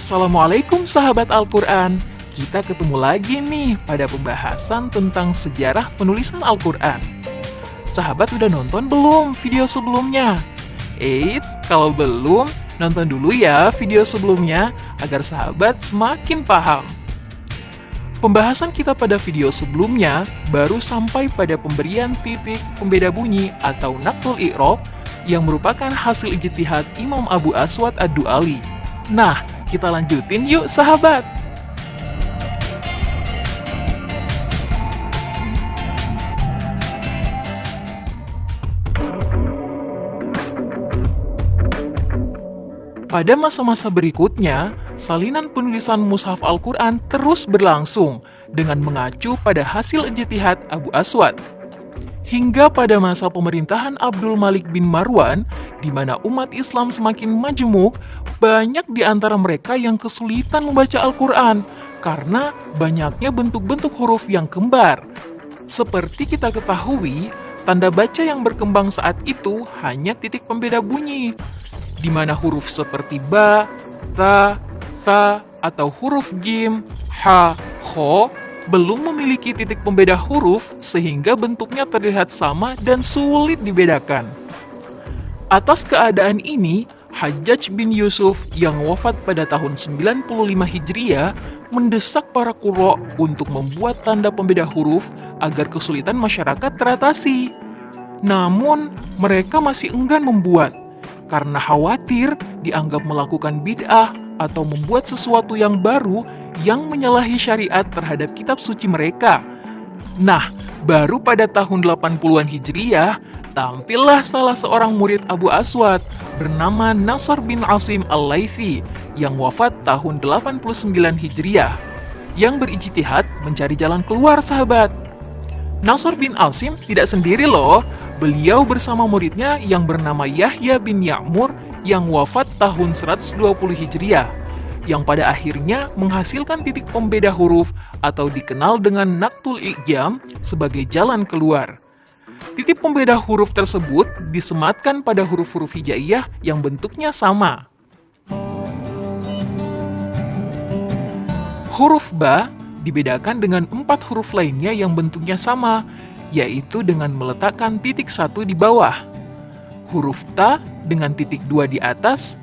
Assalamualaikum sahabat Al-Quran. Kita ketemu lagi nih pada pembahasan tentang sejarah penulisan Al-Quran. Sahabat udah nonton belum video sebelumnya? Eits, kalau belum, nonton dulu ya video sebelumnya agar sahabat semakin paham. Pembahasan kita pada video sebelumnya baru sampai pada pemberian titik pembeda bunyi atau naqtul i'rab yang merupakan hasil ijtihad Imam Abu Aswad Ad-Du'ali. Nah, kita lanjutin yuk sahabat. Pada masa-masa berikutnya, salinan penulisan mushaf Al-Quran terus berlangsung dengan mengacu pada hasil ijtihad Abu Aswad. Hingga pada masa pemerintahan Abdul Malik bin Marwan, di mana umat Islam semakin majemuk, banyak di antara mereka yang kesulitan membaca Al-Quran karena banyaknya bentuk-bentuk huruf yang kembar. Seperti kita ketahui, tanda baca yang berkembang saat itu hanya titik pembeda bunyi, di mana huruf seperti ba, ta, tha, atau huruf jim, ha, kho belum memiliki titik pembeda huruf sehingga bentuknya terlihat sama dan sulit dibedakan. Atas keadaan ini, Hajjaj bin Yusuf yang wafat pada tahun 95 Hijriah mendesak para qurra untuk membuat tanda pembeda huruf agar kesulitan masyarakat teratasi. Namun, mereka masih enggan membuat karena khawatir dianggap melakukan bid'ah atau membuat sesuatu yang baru yang menyalahi syariat terhadap kitab suci mereka. Nah, baru pada tahun 80-an Hijriah, tampillah salah seorang murid Abu Aswad bernama Nasr bin Asim Al-Laythi yang wafat tahun 89 Hijriah, yang berijtihad mencari jalan keluar sahabat. Nasr bin Asim tidak sendiri loh, beliau bersama muridnya yang bernama Yahya bin Ya'mur yang wafat tahun 120 Hijriah, yang pada akhirnya menghasilkan titik pembeda huruf atau dikenal dengan naqtul i'jam sebagai jalan keluar. Titik pembeda huruf tersebut disematkan pada huruf-huruf hijaiyah yang bentuknya sama. Huruf ba dibedakan dengan 4 huruf lainnya yang bentuknya sama, yaitu dengan meletakkan titik 1 di bawah. Huruf ta dengan titik 2 di atas,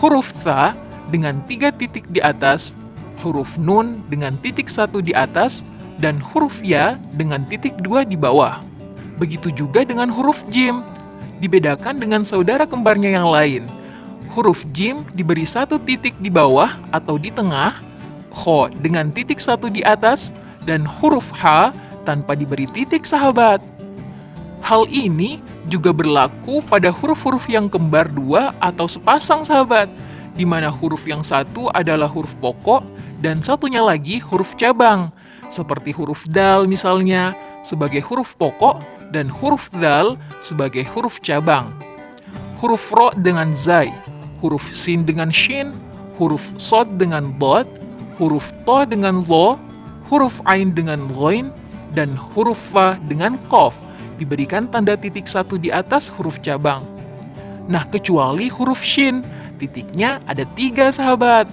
huruf tha dengan 3 titik di atas, huruf nun dengan titik 1 di atas, dan huruf ya dengan titik 2 di bawah. Begitu juga dengan huruf jim, dibedakan dengan saudara kembarnya yang lain. Huruf jim diberi 1 titik di bawah atau di tengah, kho dengan titik 1 di atas, dan huruf ha tanpa diberi titik sahabat. Hal ini juga berlaku pada huruf-huruf yang kembar 2 atau sepasang sahabat, di mana huruf yang satu adalah huruf pokok dan satunya lagi huruf cabang, seperti huruf dal misalnya sebagai huruf pokok dan huruf dal sebagai huruf cabang. Huruf ro dengan zai, huruf sin dengan shin, huruf sod dengan dot, huruf to dengan lo, huruf ain dengan ghoin, dan huruf fa dengan qaf diberikan tanda titik 1 di atas huruf cabang. Nah, kecuali huruf shin, titiknya ada 3 sahabat.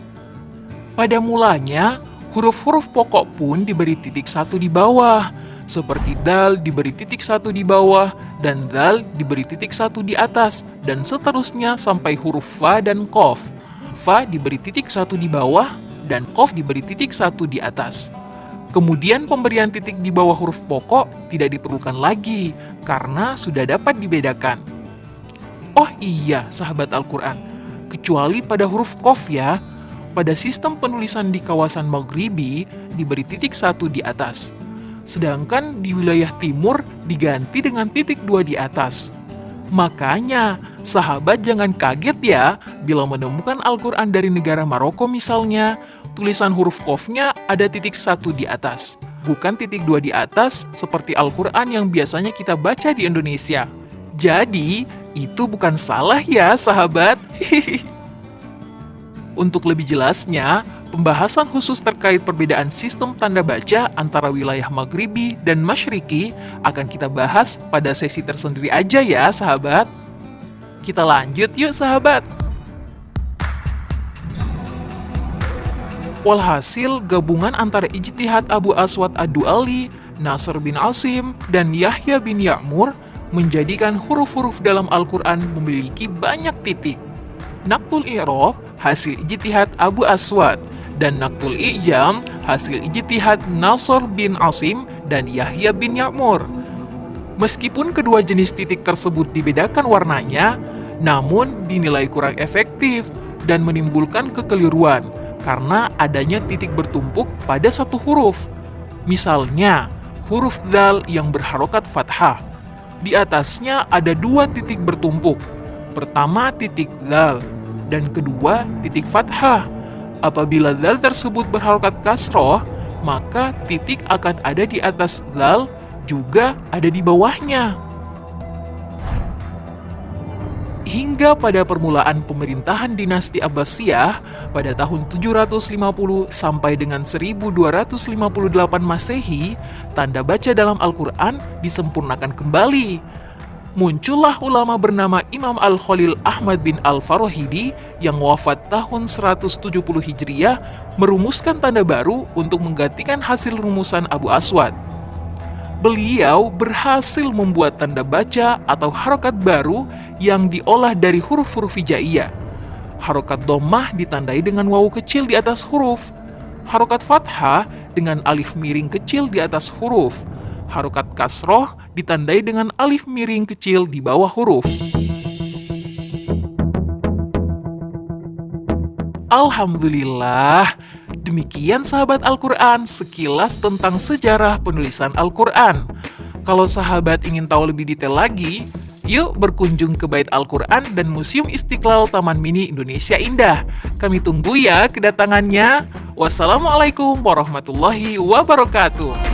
Pada mulanya, huruf-huruf pokok pun diberi titik 1 di bawah, seperti dal diberi titik 1 di bawah, dan dal diberi titik 1 di atas, dan seterusnya sampai huruf fa dan qaf. Fa diberi titik 1 di bawah, dan qaf diberi titik 1 di atas. Kemudian pemberian titik di bawah huruf pokok tidak diperlukan lagi, karena sudah dapat dibedakan. Oh iya, sahabat Al-Quran, kecuali pada huruf qaf ya, pada sistem penulisan di kawasan Maghribi diberi titik 1 di atas. Sedangkan di wilayah timur diganti dengan titik 2 di atas. Makanya, sahabat jangan kaget ya bila menemukan Al-Quran dari negara Maroko misalnya, tulisan huruf qafnya ada titik 1 di atas, bukan titik 2 di atas seperti Al-Quran yang biasanya kita baca di Indonesia. Jadi, itu bukan salah ya sahabat. Untuk lebih jelasnya, pembahasan khusus terkait perbedaan sistem tanda baca antara wilayah Maghribi dan Masyriki akan kita bahas pada sesi tersendiri aja ya sahabat. Kita lanjut yuk sahabat. Walhasil, gabungan antara ijtihad Abu Aswad Ad-Du'ali, Nasr bin Asim, dan Yahya bin Ya'mur menjadikan huruf-huruf dalam Al-Quran memiliki banyak titik. Naktul i'rab hasil ijtihad Abu Aswad, dan naktul i'jam hasil ijtihad Nasr bin Asim dan Yahya bin Ya'mur. Meskipun kedua jenis titik tersebut dibedakan warnanya, namun dinilai kurang efektif dan menimbulkan kekeliruan karena adanya titik bertumpuk pada satu huruf. Misalnya, huruf dal yang berharokat fathah. Di atasnya ada dua titik bertumpuk. Pertama titik dal, dan kedua titik fathah. Apabila dal tersebut berharokat kasroh, maka titik akan ada di atas dal, juga ada di bawahnya. Hingga pada permulaan pemerintahan dinasti Abbasiyah pada tahun 750 sampai dengan 1258 Masehi, tanda baca dalam Al-Quran disempurnakan kembali. Muncullah ulama bernama Imam Al-Khalil Ahmad bin Al-Farahidi yang wafat tahun 170 Hijriah merumuskan tanda baru untuk menggantikan hasil rumusan Abu Aswad. Beliau berhasil membuat tanda baca atau harokat baru yang diolah dari huruf-huruf hijaiyah. Harokat dhammah ditandai dengan wawu kecil di atas huruf. Harokat fathah dengan alif miring kecil di atas huruf. Harokat kasroh ditandai dengan alif miring kecil di bawah huruf. Alhamdulillah, demikian sahabat Al-Quran sekilas tentang sejarah penulisan Al-Quran. Kalau sahabat ingin tahu lebih detail lagi, yuk berkunjung ke Bait Al-Quran dan Museum Istiqlal Taman Mini Indonesia Indah. Kami tunggu ya kedatangannya. Wassalamualaikum warahmatullahi wabarakatuh.